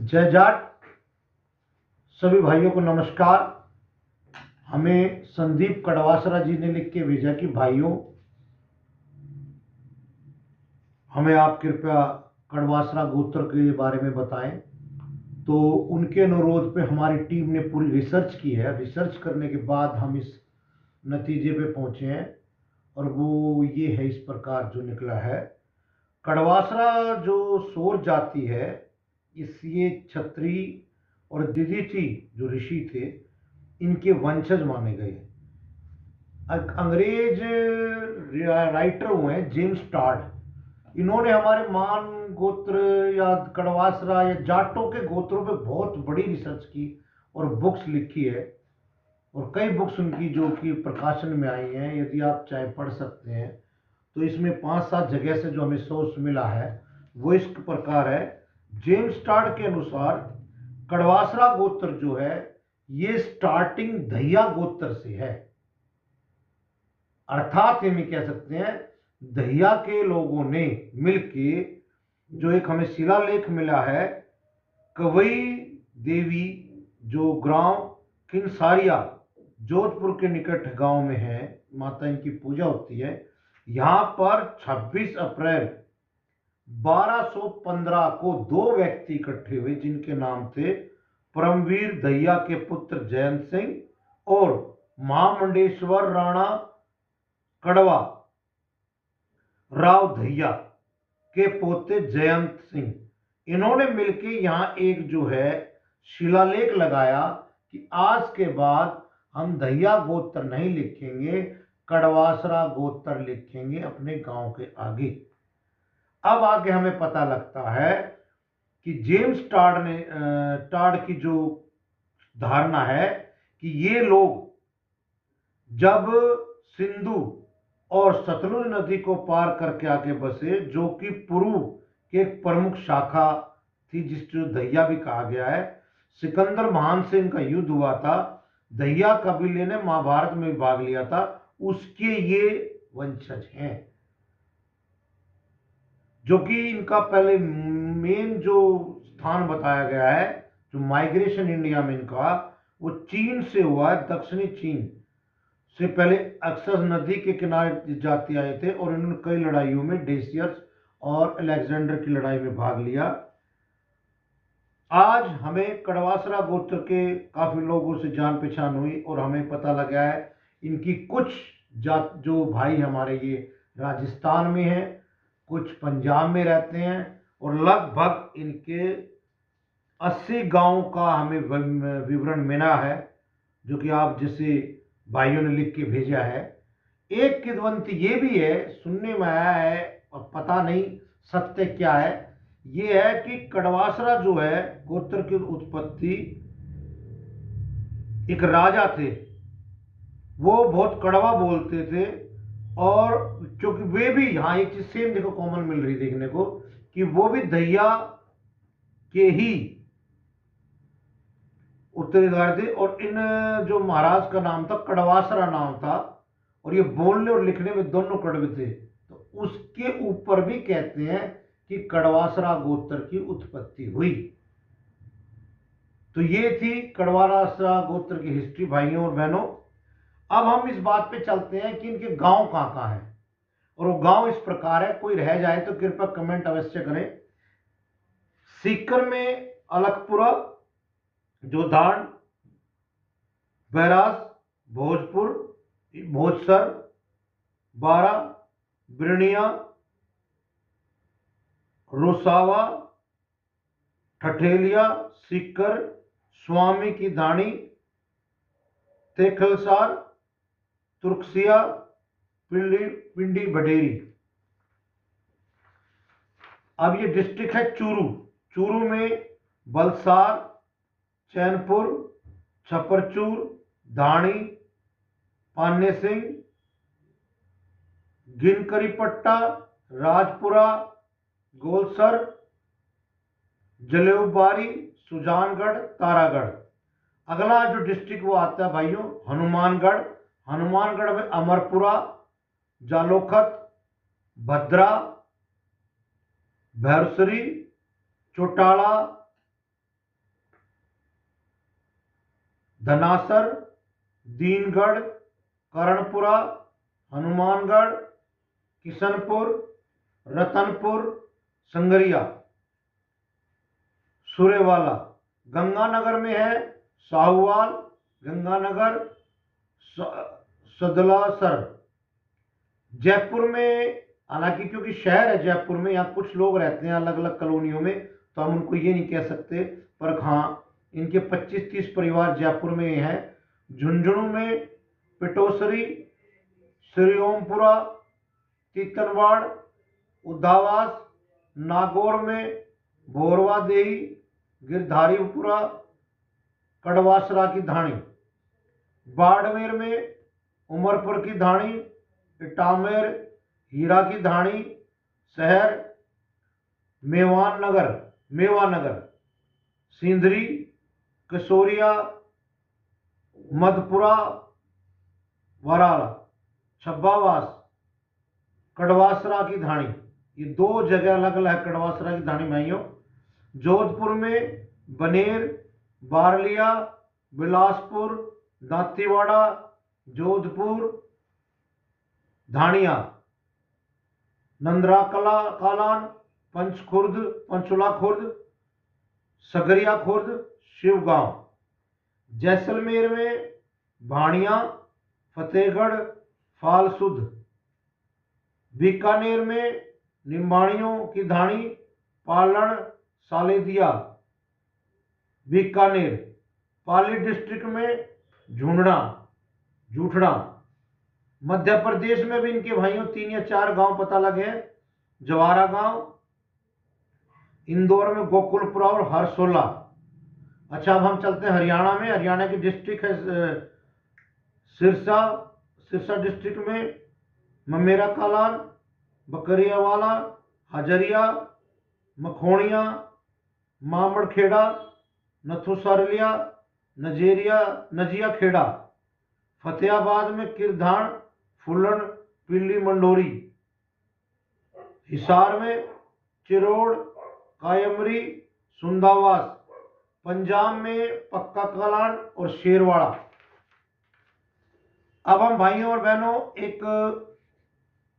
जय जाट। सभी भाइयों को नमस्कार। हमें संदीप कड़वासरा जी ने लिख के भेजा कि भाइयों, हमें आप कृपया कड़वासरा गोत्र के बारे में बताएं। तो उनके अनुरोध पे हमारी टीम ने पूरी रिसर्च की है। रिसर्च करने के बाद हम इस नतीजे पे पहुंचे हैं और वो ये है, इस प्रकार जो निकला है। कड़वासरा जो सोर जाति है, ये छत्री और दिदिची जो ऋषि थे, इनके वंशज माने गए। अंग्रेज राइटर हुए हैं जेम्स टाड। इन्होंने हमारे मान गोत्र या कड़वासरा या जाटों के गोत्रों पे बहुत बड़ी रिसर्च की और बुक्स लिखी है। और कई बुक्स उनकी जो कि प्रकाशन में आई हैं, यदि आप चाहे पढ़ सकते हैं। तो इसमें 5-7 जगह से जो हमें सोर्स मिला है वो इस प्रकार है। जेम्स टाड के अनुसार कड़वासरा गोत्र जो है ये स्टार्टिंग दहिया गोत्र से है। अर्थात हम कह सकते हैं दहिया के लोगों ने मिलके, जो एक हमें शिलालेख मिला है, कवई देवी जो ग्राम किनसारिया जोधपुर के निकट गांव में है, माता इनकी पूजा होती है। यहां पर 26 अप्रैल 1215 को 2 व्यक्ति इकट्ठे हुए जिनके नाम थे परमवीर दहिया के पुत्र जयंत सिंह और महामंडेश्वर राणा कड़वा राव दहिया के पोते जयंत सिंह। इन्होंने मिलकर यहां एक जो है शिलालेख लगाया कि आज के बाद हम दहिया गोत्र नहीं लिखेंगे, कड़वासरा गोत्र लिखेंगे अपने गांव के आगे। अब आगे हमें पता लगता है कि जेम्स टाड की जो धारणा है कि ये लोग जब सिंधु और सतलुज नदी को पार करके आगे बसे, जो कि पूर्व की एक प्रमुख शाखा थी जिसको दहिया भी कहा गया है। सिकंदर महान से इनका युद्ध हुआ था, दहिया कबीले ने महाभारत में भाग लिया था, उसके ये वंशज हैं। जो कि इनका पहले मेन जो स्थान बताया गया है, जो माइग्रेशन इंडिया में इनका, वो चीन से हुआ है। दक्षिणी चीन से पहले अक्सस नदी के किनारे जाति आए थे और इन्होंने कई लड़ाइयों में डेसियस और अलेक्जेंडर की लड़ाई में भाग लिया। आज हमें कड़वासरा गोत्र के काफी लोगों से जान पहचान हुई और हमें पता लगा है इनकी कुछ जात जो भाई हमारे ये राजस्थान में हैं, कुछ पंजाब में रहते हैं और लगभग इनके 80 गांव का हमें विवरण मिला है, जो कि आप जैसे भाइयों ने लिख के भेजा है। एक किंवदंती ये भी है, सुनने में आया है और पता नहीं सत्य क्या है, ये है कि कड़वासरा जो है गोत्र की उत्पत्ति, एक राजा थे, वो बहुत कड़वा बोलते थे। और क्योंकि वे भी, यहाँ एक चीज सेम देखो कॉमन मिल रही देखने को, कि वो भी दहिया के ही उत्तराधिकारी थे। और इन जो महाराज का नाम था कड़वासरा नाम था, और ये बोलने और लिखने में दोनों कड़वे थे। तो उसके ऊपर भी कहते हैं कि कड़वासरा गोत्र की उत्पत्ति हुई। तो ये थी कड़वासरा गोत्र की हिस्ट्री भाइयों और बहनों। अब हम इस बात पे चलते हैं कि इनके गांव कहां कहां है। और वो गांव इस प्रकार है, कोई रह जाए तो कृपया कमेंट अवश्य करें। सीकर में अलकपुरा, जोधान, बैरास, भोजपुर, भोजसर, बारा, बिरनिया, रोसावा, ठठेलिया, सीकर, स्वामी की धानी, तेखलसार, तुर्कसिया, पिंडी बडेरी। अब ये डिस्ट्रिक्ट है चूरू। चूरू में बलसार, चैनपुर, छपरचूर, धाणी, पान्य सिंह, गिनकरीपट्टा, राजपुरा, गोलसर, जलेऊबारी, सुजानगढ़, तारागढ़। अगला जो डिस्ट्रिक्ट वो आता है भाइयों हनुमानगढ़। हनुमानगढ़ में अमरपुरा, जालोखत, भद्रा, भैरसरी, चौटाला, धनासर, दीनगढ़, कर्णपुरा, हनुमानगढ़, किशनपुर, रतनपुर, संगरिया, सुरेवाला। गंगानगर में है साहूवाल, गंगानगर, सदलासर। जयपुर में, हालांकि क्योंकि शहर है जयपुर में, यहाँ कुछ लोग रहते हैं अलग अलग कॉलोनियों में, तो हम उनको ये नहीं कह सकते, पर हाँ इनके 25-30 परिवार जयपुर में हैं। झुंझुनू में पिटोसरी, श्री ओमपुरा, तीतनवाड़, उदावास। नागौर में भोरवा देही, गिरधारीपुरा, कड़वासरा की धाणी। बाड़मेर में उमरपुर की धाणी, इटामेर, हीरा की धाणी शहर, मेवानगर, सिंधरी, कसोरिया, मधपुरा, वराला, छब्बावास, कड़वासरा की धाणी। ये दो जगह अलग अलग है कड़वासरा की धाणी भाइयों। जोधपुर में बनेर, बारलिया, बिलासपुर, दांतीवाड़ा, जोधपुर, धानिया, नंदरा कालान, पंचुला खुर्द, सगरिया खुर्द, शिवगांव। जैसलमेर में भाणिया, फतेहगढ़, फालसुद। बीकानेर में निम्बाणियों की धाणी, पालण, सालेदिया, बीकानेर। पाली डिस्ट्रिक्ट में जूठड़ा। मध्य प्रदेश में भी इनके भाइयों 3 या 4 गांव पता लगे हैं। जवारा गांव। इंदौर में गोकुलपुरा और हरसोला। अच्छा, अब हम चलते हैं हरियाणा में। हरियाणा की डिस्ट्रिक्ट है सिरसा डिस्ट्रिक्ट में ममेरा कालान, बकरियावाला, हजरिया, मखोणिया, मामड़खेड़ा, नथुसरलिया, नजिया खेड़ा। फतेहाबाद में किरधान, फुलन, पिल्ली मंडोरी। हिसार में चिरोड़, कायमरी, सुंदावास। पंजाब में पक्का कलान और शेरवाड़ा। अब हम भाइयों और बहनों एक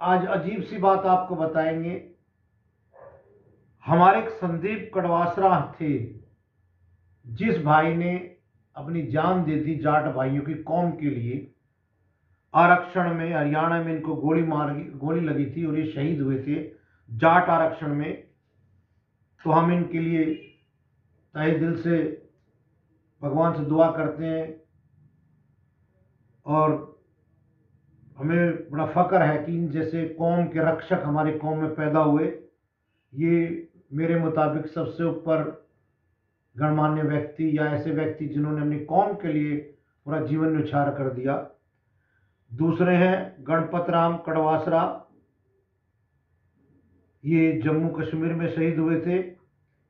आज अजीब सी बात आपको बताएंगे। हमारे एक संदीप कड़वासरा थे, जिस भाई ने अपनी जान दे दी जाट भाइयों की कौम के लिए। आरक्षण में हरियाणा में इनको गोली लगी थी और ये शहीद हुए थे जाट आरक्षण में। तो हम इनके लिए तहे दिल से भगवान से दुआ करते हैं और हमें बड़ा फक्र है कि इन जैसे कौम के रक्षक हमारी कौम में पैदा हुए। ये मेरे मुताबिक सबसे ऊपर गणमान्य व्यक्ति या ऐसे व्यक्ति जिन्होंने अपनी कौम के लिए पूरा जीवन न्यौछावर कर दिया। दूसरे हैं गणपत राम कड़वासरा, ये जम्मू कश्मीर में शहीद हुए थे।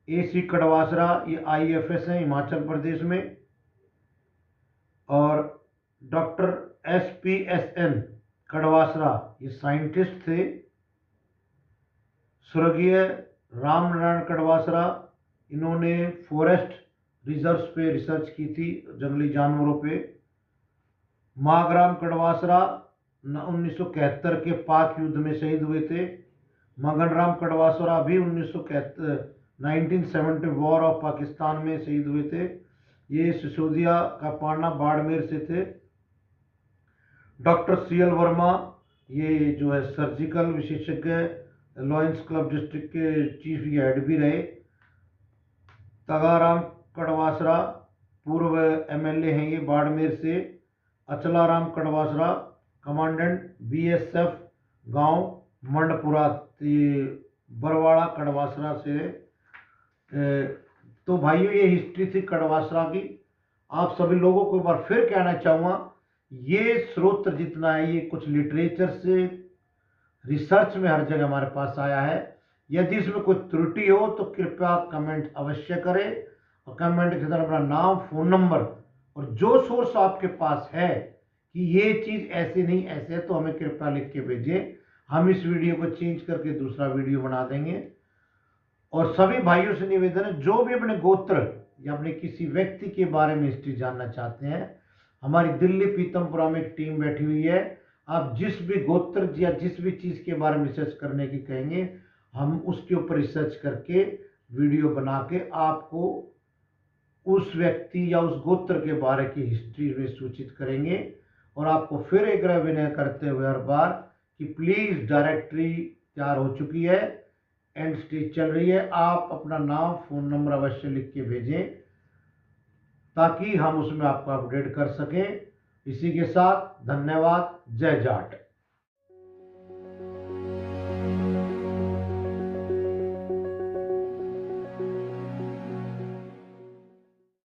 AC कड़वासरा, ये IFS हैं हिमाचल प्रदेश में। और डॉक्टर SPSN कड़वासरा, ये साइंटिस्ट थे। स्वर्गीय रामनारायण कड़वासरा, इन्होंने फॉरेस्ट रिजर्व्स पे रिसर्च की थी, जंगली जानवरों पे। माघराम कड़वासरा 1971 के पाक युद्ध में शहीद हुए थे। मगन राम कड़वासरा भी 1970 वॉर ऑफ पाकिस्तान में शहीद हुए थे। ये सिसोदिया का पाना बाड़मेर से थे। डॉक्टर CL वर्मा, ये जो है सर्जिकल विशेषज्ञ, लॉयंस क्लब डिस्ट्रिक्ट के चीफ हेड भी रहे। तगाराम कड़वासरा पूर्व MLA हैं ये बाड़मेर से। अचलाराम कड़वासरा कमांडेंट BSF गांव मंडपुरा, बरवाड़ा कड़वासरा से। तो भाइयों ये हिस्ट्री थी कड़वासरा की। आप सभी लोगों को एक बार फिर कहना चाहूँगा, ये स्रोत जितना है ये कुछ लिटरेचर से, रिसर्च में हर जगह हमारे पास आया है। यदि इसमें कोई त्रुटि हो तो कृपया कमेंट अवश्य करें और कमेंट के अंदर अपना नाम, फ़ोन नंबर और जो सोर्स आपके पास है कि ये चीज़ ऐसे नहीं ऐसे है, तो हमें कृपया लिख के भेजें। हम इस वीडियो को चेंज करके दूसरा वीडियो बना देंगे। और सभी भाइयों से निवेदन है, जो भी अपने गोत्र या अपने किसी व्यक्ति के बारे में हिस्ट्री जानना चाहते हैं, हमारी दिल्ली पीतमपुरा में एक टीम बैठी हुई है। आप जिस भी गोत्र या जिस भी चीज़ के बारे में रिसर्च करने की कहेंगे, हम उसके ऊपर रिसर्च करके वीडियो बना के आपको उस व्यक्ति या उस गोत्र के बारे की हिस्ट्री में सूचित करेंगे। और आपको फिर एक विनय करते हुए हर बार कि प्लीज़ डायरेक्टरी तैयार हो चुकी है, एंड स्टेज चल रही है, आप अपना नाम फ़ोन नंबर अवश्य लिख के भेजें ताकि हम उसमें आपको अपडेट कर सकें। इसी के साथ धन्यवाद। जय जाट।